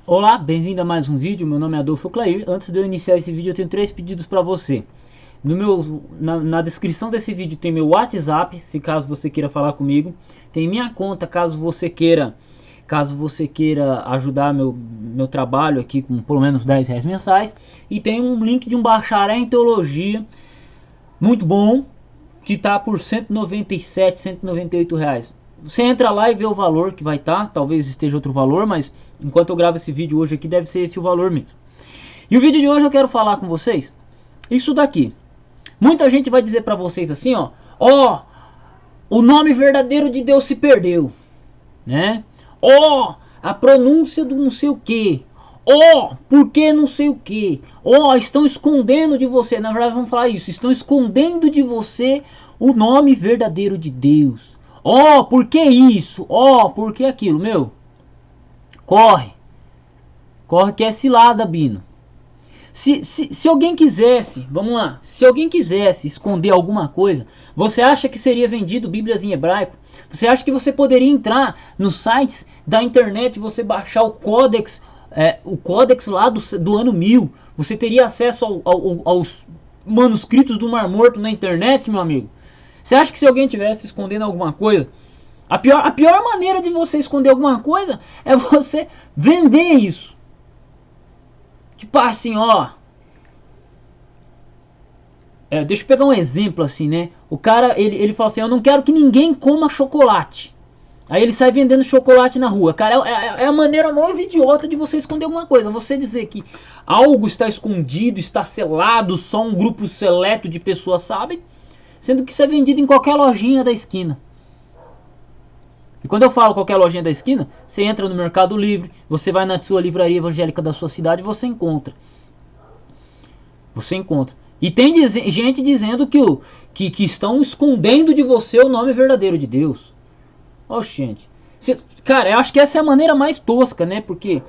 Olá, bem-vindo a mais um vídeo. Meu nome é Adolfo Clair. Antes de eu iniciar esse vídeo, eu tenho 3 pedidos para você. Na descrição desse vídeo tem meu WhatsApp, se caso você queira falar comigo. Tem minha conta, caso você queira ajudar meu trabalho aqui com pelo menos R$ 10 mensais. E tem um link de um bacharel em teologia muito bom, que está por 197, 198 reais. Você entra lá e vê o valor que vai estar, talvez esteja outro valor, mas enquanto eu gravo esse vídeo hoje aqui, deve ser esse o valor mesmo. E o vídeo de hoje eu quero falar com vocês isso daqui. Muita gente vai dizer pra vocês assim, ó, o nome verdadeiro de Deus se perdeu, né? A pronúncia do não sei o que. Por que não sei o que. Estão escondendo de você, na verdade vamos falar isso, estão escondendo de você o nome verdadeiro de Deus. Por que isso? Por que aquilo? Meu, corre que é cilada, Bino. Se alguém quisesse, vamos lá, se alguém quisesse esconder alguma coisa, você acha que seria vendido Bíblias em hebraico? Você acha que você poderia entrar nos sites da internet e você baixar o códex lá do ano 1000? Você teria acesso aos manuscritos do Mar Morto na internet, meu amigo? Você acha que se alguém tivesse escondendo alguma coisa, a pior maneira de você esconder alguma coisa é você vender isso? Tipo assim, deixa eu pegar um exemplo assim, né? O cara, ele fala assim, eu não quero que ninguém coma chocolate. Aí ele sai vendendo chocolate na rua. Cara, é a maneira mais idiota de você esconder alguma coisa. Você dizer que algo está escondido, está selado, só um grupo seleto de pessoas sabe, sendo que isso é vendido em qualquer lojinha da esquina. E quando eu falo qualquer lojinha da esquina, você entra no Mercado Livre, você vai na sua livraria evangélica da sua cidade e você encontra. E tem gente dizendo que estão escondendo de você o nome verdadeiro de Deus. Gente. Cara, eu acho que essa é a maneira mais tosca, né? Porque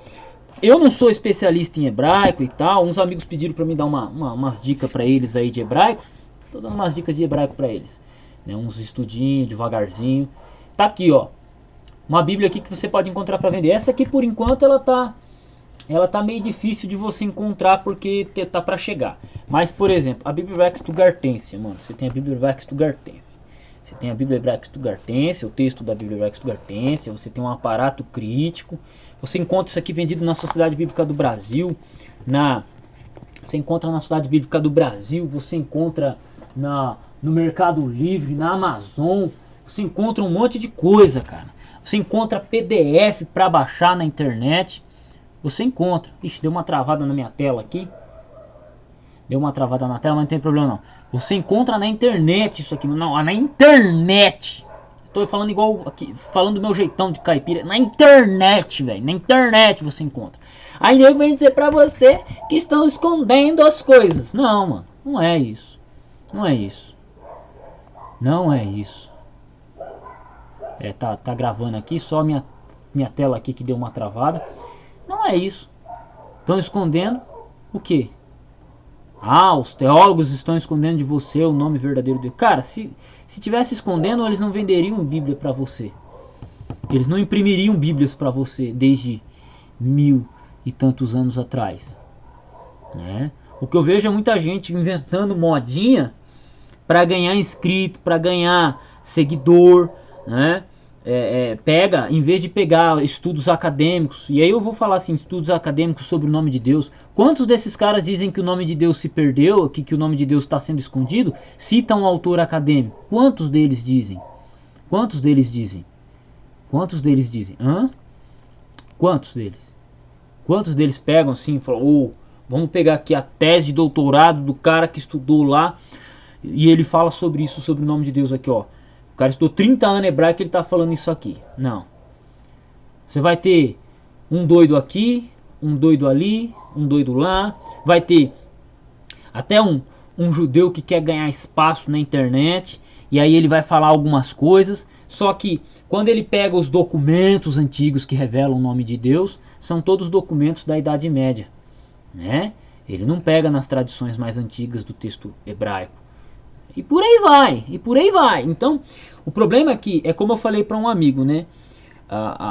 eu não sou especialista em hebraico e tal. Uns amigos pediram pra mim dar umas dicas pra eles aí de hebraico. Tô dando umas dicas de hebraico pra eles, né? Uns estudinhos, devagarzinho. Tá aqui, uma Bíblia aqui que você pode encontrar para vender. Essa aqui por enquanto ela tá meio difícil de você encontrar porque tá para chegar. Mas por exemplo, a Bíblia Hebraica Stuttgartense, mano, você tem a Bíblia Hebraica Stuttgartense. Você tem a Bíblia Hebraica Stuttgartense, o texto da Bíblia Hebraica Stuttgartense, você tem um aparato crítico. Você encontra isso aqui vendido na Sociedade Bíblica do Brasil, você encontra na Sociedade Bíblica do Brasil, você encontra no Mercado Livre, na Amazon, você encontra um monte de coisa, cara. Você encontra PDF para baixar na internet. Você encontra. Ixi, deu uma travada na minha tela aqui. Deu uma travada na tela, mas não tem problema não. Você encontra na internet isso aqui. Não, na internet. Estou falando igual aqui, falando do meu jeitão de caipira. Na internet, velho. Na internet você encontra. Aí eu vou dizer pra você que estão escondendo as coisas. Não, mano. Não é isso. Não é isso. Não é isso. Tá gravando aqui, só minha tela aqui que deu uma travada. Não é isso. Estão escondendo o quê? Os teólogos estão escondendo de você o nome verdadeiro de Deus. Cara, se tivesse escondendo, eles não venderiam Bíblia para você. Eles não imprimiriam Bíblias para você desde 1000 e tantos anos atrás, né? O que eu vejo é muita gente inventando modinha para ganhar inscrito, para ganhar seguidor, né? Pega, em vez de pegar estudos acadêmicos, e aí eu vou falar assim, estudos acadêmicos sobre o nome de Deus. Quantos desses caras dizem que o nome de Deus se perdeu, que o nome de Deus está sendo escondido? Citam um autor acadêmico. Quantos deles dizem? Quantos deles dizem? Quantos deles dizem? Quantos deles? Quantos deles pegam assim e falam, vamos pegar aqui a tese de doutorado do cara que estudou lá e ele fala sobre isso, sobre o nome de Deus aqui, O cara estudou 30 anos hebraico e ele está falando isso aqui. Não. Você vai ter um doido aqui, um doido ali, um doido lá. Vai ter até um judeu que quer ganhar espaço na internet. E aí ele vai falar algumas coisas. Só que quando ele pega os documentos antigos que revelam o nome de Deus, são todos documentos da Idade Média, né? Ele não pega nas tradições mais antigas do texto hebraico. E por aí vai, Então, o problema aqui é como eu falei para um amigo, né?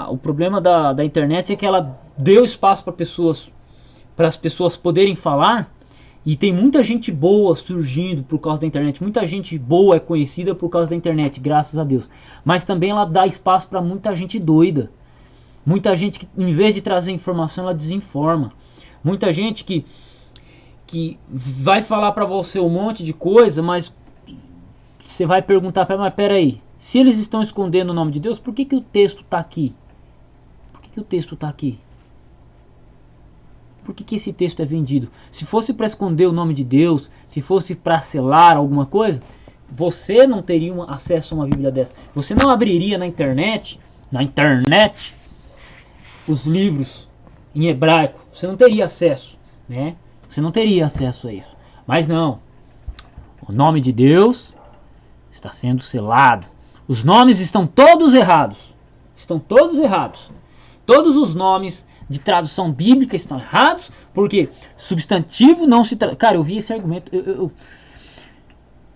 O problema da internet é que ela deu espaço para as pessoas poderem falar, e tem muita gente boa surgindo por causa da internet. Muita gente boa é conhecida por causa da internet, graças a Deus. Mas também ela dá espaço para muita gente doida. Muita gente que, em vez de trazer informação, ela desinforma. Muita gente que vai falar para você um monte de coisa, mas você vai perguntar para ela, mas peraí, se eles estão escondendo o nome de Deus, por que o texto está aqui? Por que o texto está aqui? Por que esse texto é vendido? Se fosse para esconder o nome de Deus, se fosse para selar alguma coisa, você não teria acesso a uma Bíblia dessa. Você não abriria na internet, os livros em hebraico. Você não teria acesso, né? Você não teria acesso a isso. Mas não. O nome de Deus está sendo selado. Os nomes estão todos errados. Estão todos errados. Todos os nomes de tradução bíblica estão errados, porque substantivo não se traduz. Cara, eu vi esse argumento. Eu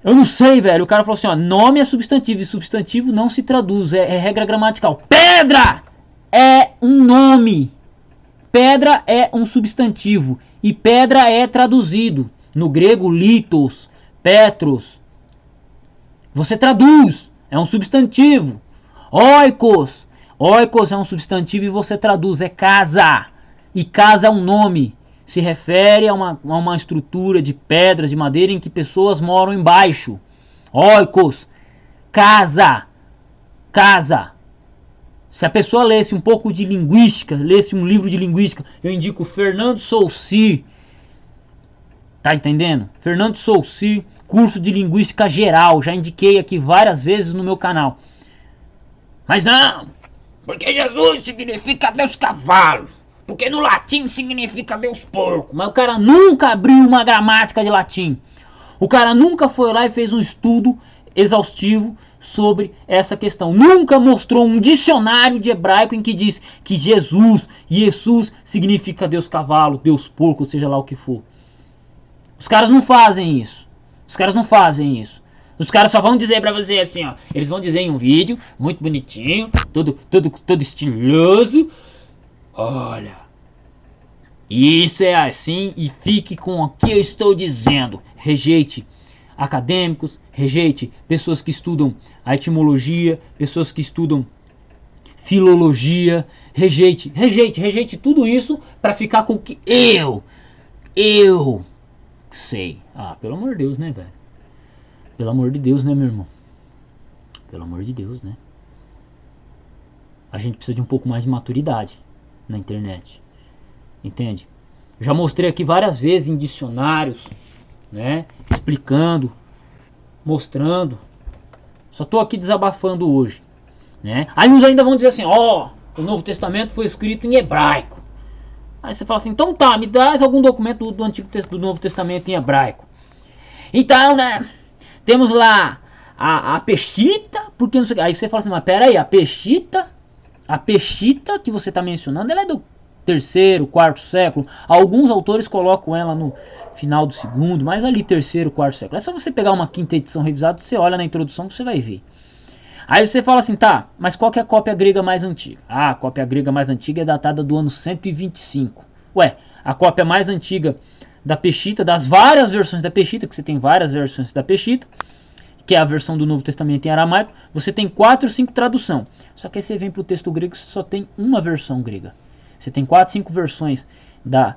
não sei, velho. O cara falou assim: ó, nome é substantivo e substantivo não se traduz. É regra gramatical. Pedra é um nome. Pedra é um substantivo. E pedra é traduzido. No grego, litos, petros. Você traduz. É um substantivo. Oikos. Oikos é um substantivo e você traduz, é casa. E casa é um nome. Se refere a uma estrutura de pedras, de madeira, em que pessoas moram embaixo. Oikos. Casa. Casa. Se a pessoa lesse um pouco de linguística, lesse um livro de linguística, eu indico Fernando Saussure. Tá entendendo? Fernando Saussure, curso de linguística geral. Já indiquei aqui várias vezes no meu canal. Mas não! Porque Jesus significa Deus cavalo. Porque no latim significa Deus porco. Mas o cara nunca abriu uma gramática de latim. O cara nunca foi lá e fez um estudo exaustivo sobre essa questão. Nunca mostrou um dicionário de hebraico em que diz que Jesus significa Deus cavalo, Deus porco, seja lá o que for. Os caras não fazem isso. Os caras não fazem isso. Os caras só vão dizer pra você assim, ó. Eles vão dizer em um vídeo, muito bonitinho, todo estiloso. Olha, isso é assim e fique com o que eu estou dizendo. Rejeite acadêmicos, rejeite pessoas que estudam a etimologia, pessoas que estudam filologia. Rejeite tudo isso pra ficar com o que eu sei. Ah, pelo amor de Deus, né, velho? Pelo amor de Deus, né, meu irmão? Pelo amor de Deus, né? A gente precisa de um pouco mais de maturidade na internet. Entende? Já mostrei aqui várias vezes em dicionários, né? Explicando, mostrando. Só tô aqui desabafando hoje, né? Aí uns ainda vão dizer assim, ó, o Novo Testamento foi escrito em hebraico. Aí você fala assim, então tá, me traz algum documento do Novo Testamento em hebraico. Então, né? Temos lá a Peshita, porque não sei. Aí você fala assim, mas pera aí, a Peshita que você está mencionando, ela é do 3º, 4º século. Alguns autores colocam ela no final do 2º, mas ali 3º, 4º século. É só você pegar uma 5ª edição revisada, você olha na introdução que você vai ver. Aí você fala assim, tá, mas qual que é a cópia grega mais antiga? Ah, a cópia grega mais antiga é datada do ano 125. Ué, a cópia mais antiga da Peshita, das várias versões da Peshita, que você tem várias versões da Peshita, que é a versão do Novo Testamento em aramaico, você tem 4 ou 5 traduções. Só que aí você vem para o texto grego, você só tem uma versão grega. Você tem 4, 5 versões da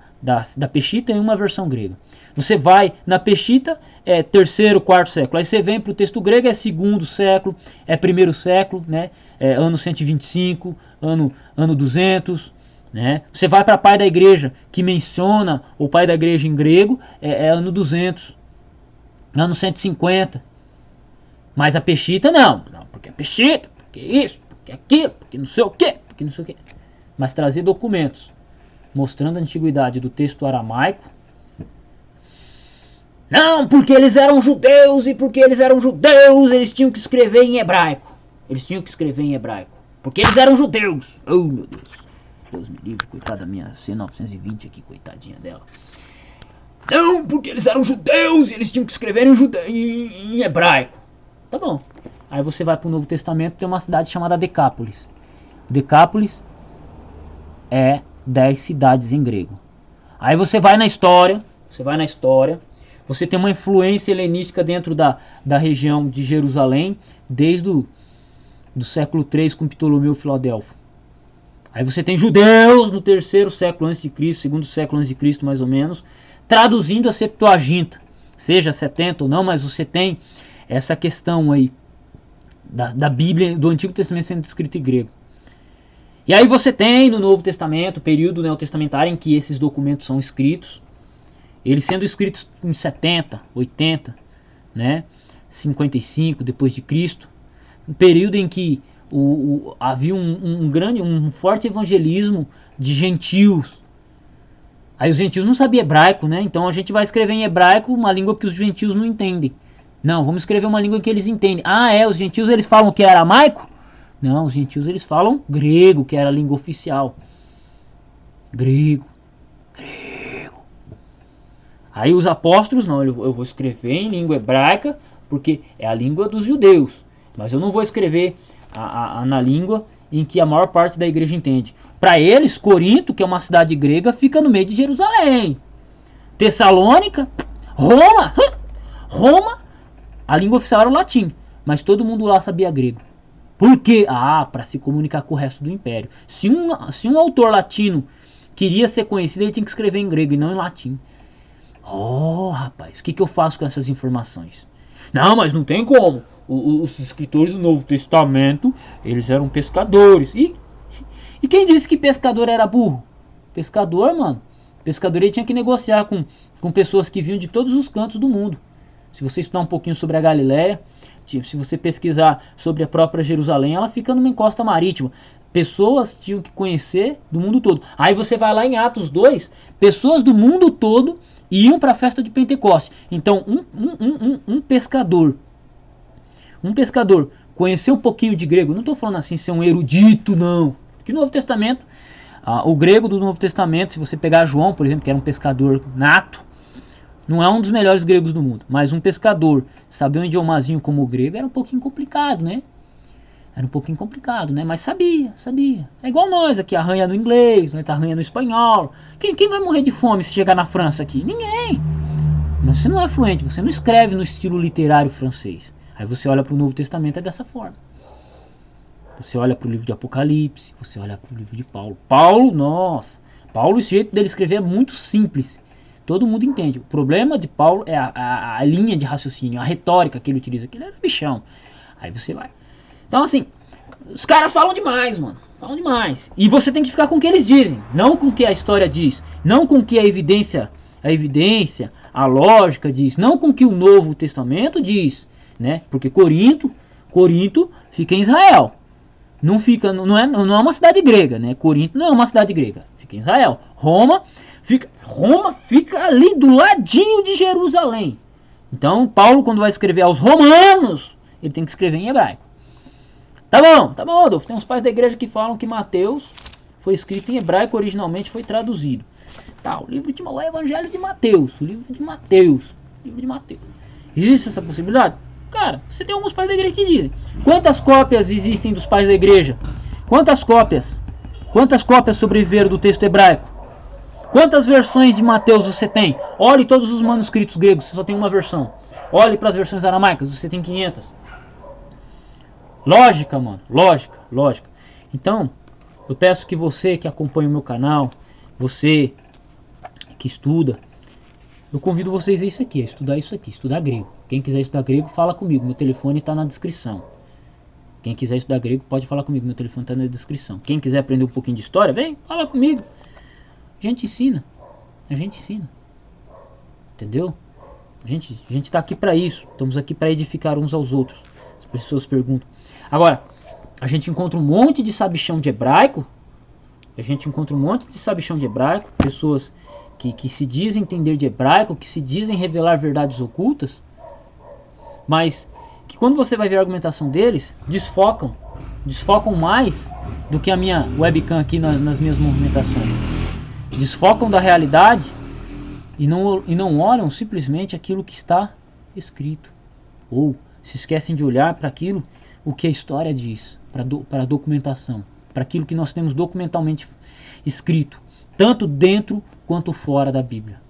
Peshita e uma versão grega. Você vai na Peshita, é 3º, 4º século. Aí você vem para o texto grego, é 2º século, é 1º século, né? É ano 125, ano 200. Né? Você vai para pai da igreja, que menciona o pai da igreja em grego, é ano 200, ano 150. Mas a Peshita não, porque a Peshita, porque isso, porque aquilo, porque não sei o que, porque não sei o que. Mas trazer documentos mostrando a antiguidade do texto aramaico. Não, porque eles eram judeus e porque eles eram judeus, eles tinham que escrever em hebraico. Eles tinham que escrever em hebraico, porque eles eram judeus. Oh, meu Deus. Deus me livre, coitada da minha C920 aqui, coitadinha dela. Não, porque eles eram judeus e eles tinham que escrever em hebraico. Tá bom. Aí você vai para o Novo Testamento, tem uma cidade chamada Decápolis. Decápolis é 10 cidades em grego. Aí você vai na história, você tem uma influência helenística dentro da região de Jerusalém, desde do século III com Ptolomeu Filadelfo. Aí você tem judeus no terceiro século a.C., segundo século a.C. mais ou menos, traduzindo a Septuaginta, seja 70 ou não, mas você tem essa questão aí da Bíblia, do Antigo Testamento sendo escrito em grego. E aí você tem no Novo Testamento, o período neotestamentário em que esses documentos são escritos, eles sendo escritos em 70, 80, né, 55 depois de Cristo, um período em que havia um forte evangelismo de gentios. Aí os gentios não sabiam hebraico, né? Então a gente vai escrever em hebraico uma língua que os gentios não entendem. Não, vamos escrever uma língua que eles entendem. Os gentios eles falam que é aramaico? Não, os gentios eles falam grego, que era a língua oficial. Grego. Aí os apóstolos, não, eu vou escrever em língua hebraica, porque é a língua dos judeus. Mas eu não vou escrever na língua em que a maior parte da igreja entende. Para eles, Corinto, que é uma cidade grega, fica no meio de Jerusalém. Tessalônica, Roma, a língua oficial era o latim, mas todo mundo lá sabia grego. Por quê? Para se comunicar com o resto do império. Se um autor latino queria ser conhecido, ele tinha que escrever em grego e não em latim. Rapaz, o que eu faço com essas informações? Não, mas não tem como. Os escritores do Novo Testamento, eles eram pescadores. E quem disse que pescador era burro? Pescador, mano. Pescador, ele tinha que negociar com pessoas que vinham de todos os cantos do mundo. Se você estudar um pouquinho sobre a Galileia, se você pesquisar sobre a própria Jerusalém, ela fica numa encosta marítima. Pessoas tinham que conhecer do mundo todo. Aí você vai lá em Atos 2, pessoas do mundo todo iam para a festa de Pentecostes. Então, um pescador conhecer um pouquinho de grego, não estou falando assim ser um erudito, não. Que no Novo Testamento, o grego do Novo Testamento, se você pegar João, por exemplo, que era um pescador nato, não é um dos melhores gregos do mundo, mas um pescador saber um idiomazinho como o grego era um pouquinho complicado, né? Mas sabia. É igual nós aqui, arranha no inglês, né? Tá arranha no espanhol. Quem vai morrer de fome se chegar na França aqui? Ninguém. Mas você não é fluente, você não escreve no estilo literário francês. Aí você olha para o Novo Testamento, é dessa forma. Você olha para o livro de Apocalipse, você olha para o livro de Paulo. Paulo, esse jeito dele escrever é muito simples. Todo mundo entende. O problema de Paulo é a linha de raciocínio, a retórica que ele utiliza. Aquilo era bichão. Aí você vai. Então assim, os caras falam demais, mano. Falam demais. E você tem que ficar com o que eles dizem, não com o que a história diz, não com o que a evidência, a lógica diz, não com o que o Novo Testamento diz, né? Porque Corinto fica em Israel. Não é uma cidade grega, né? Corinto não é uma cidade grega, fica em Israel. Roma fica ali do ladinho de Jerusalém. Então, Paulo, quando vai escrever aos romanos, ele tem que escrever em hebraico. Tá bom, Adolfo. Tem uns pais da igreja que falam que Mateus foi escrito em hebraico, originalmente foi traduzido. O Evangelho de Mateus, o livro de Mateus. Existe essa possibilidade? Cara, você tem alguns pais da igreja que dizem. Quantas cópias existem dos pais da igreja? Quantas cópias sobreviveram do texto hebraico? Quantas versões de Mateus você tem? Olhe todos os manuscritos gregos, você só tem uma versão. Olhe para as versões aramaicas, você tem 500. Lógica, mano. Lógica. Então, eu peço que você que acompanha o meu canal, você que estuda, eu convido vocês a isso aqui, estudar grego. Quem quiser estudar grego, fala comigo. Meu telefone está na descrição. Quem quiser estudar grego, pode falar comigo. Meu telefone está na descrição. Quem quiser aprender um pouquinho de história, vem, fala comigo. A gente ensina. Entendeu? A gente está aqui para isso. Estamos aqui para edificar uns aos outros. As pessoas perguntam. Agora, a gente encontra um monte de sabichão de hebraico. Pessoas que se dizem entender de hebraico, que se dizem revelar verdades ocultas, mas que quando você vai ver a argumentação deles, desfocam mais do que a minha webcam aqui nas minhas movimentações. Desfocam da realidade e não olham simplesmente aquilo que está escrito, ou se esquecem de olhar para aquilo o que a história diz, para a documentação, para aquilo que nós temos documentalmente escrito. tanto dentro quanto fora da Bíblia.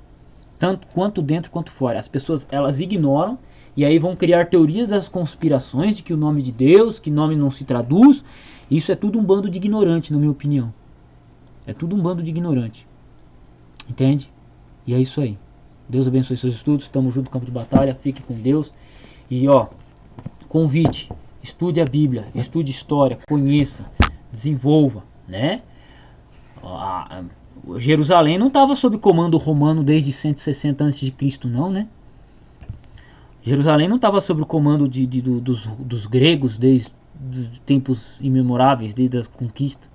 Tanto quanto dentro quanto fora. As pessoas, elas ignoram e aí vão criar teorias das conspirações de que o nome de Deus, que nome não se traduz. Isso é tudo um bando de ignorante, na minha opinião. É tudo um bando de ignorante. Entende? E é isso aí. Deus abençoe seus estudos. Estamos junto no campo de batalha. Fique com Deus. E ó, convite. Estude a Bíblia. Estude história. Conheça. Desenvolva. Né? Jerusalém não estava sob comando romano desde 160 a.C. não, né? Jerusalém não estava sob o comando dos gregos desde os tempos imemoráveis, desde as conquistas.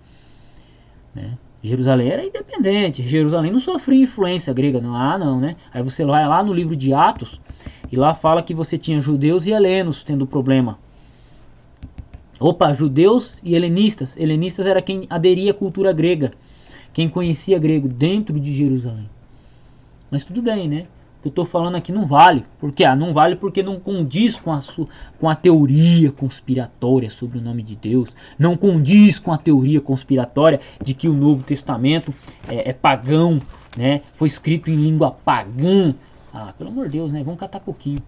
Né? Jerusalém era independente. Jerusalém não sofria influência grega, não. Não, né? Aí você vai lá no livro de Atos e lá fala que você tinha judeus e helenos tendo problema. Opa, judeus e helenistas. Helenistas era quem aderia à cultura grega, quem conhecia grego dentro de Jerusalém. Mas tudo bem, né? O que eu estou falando aqui não vale. Por quê? Não vale porque não condiz com a teoria conspiratória sobre o nome de Deus. Não condiz com a teoria conspiratória de que o Novo Testamento é pagão, né? Foi escrito em língua pagã. Pelo amor de Deus, né? Vamos catar coquinho.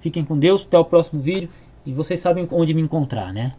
Fiquem com Deus, até o próximo vídeo. E vocês sabem onde me encontrar, né?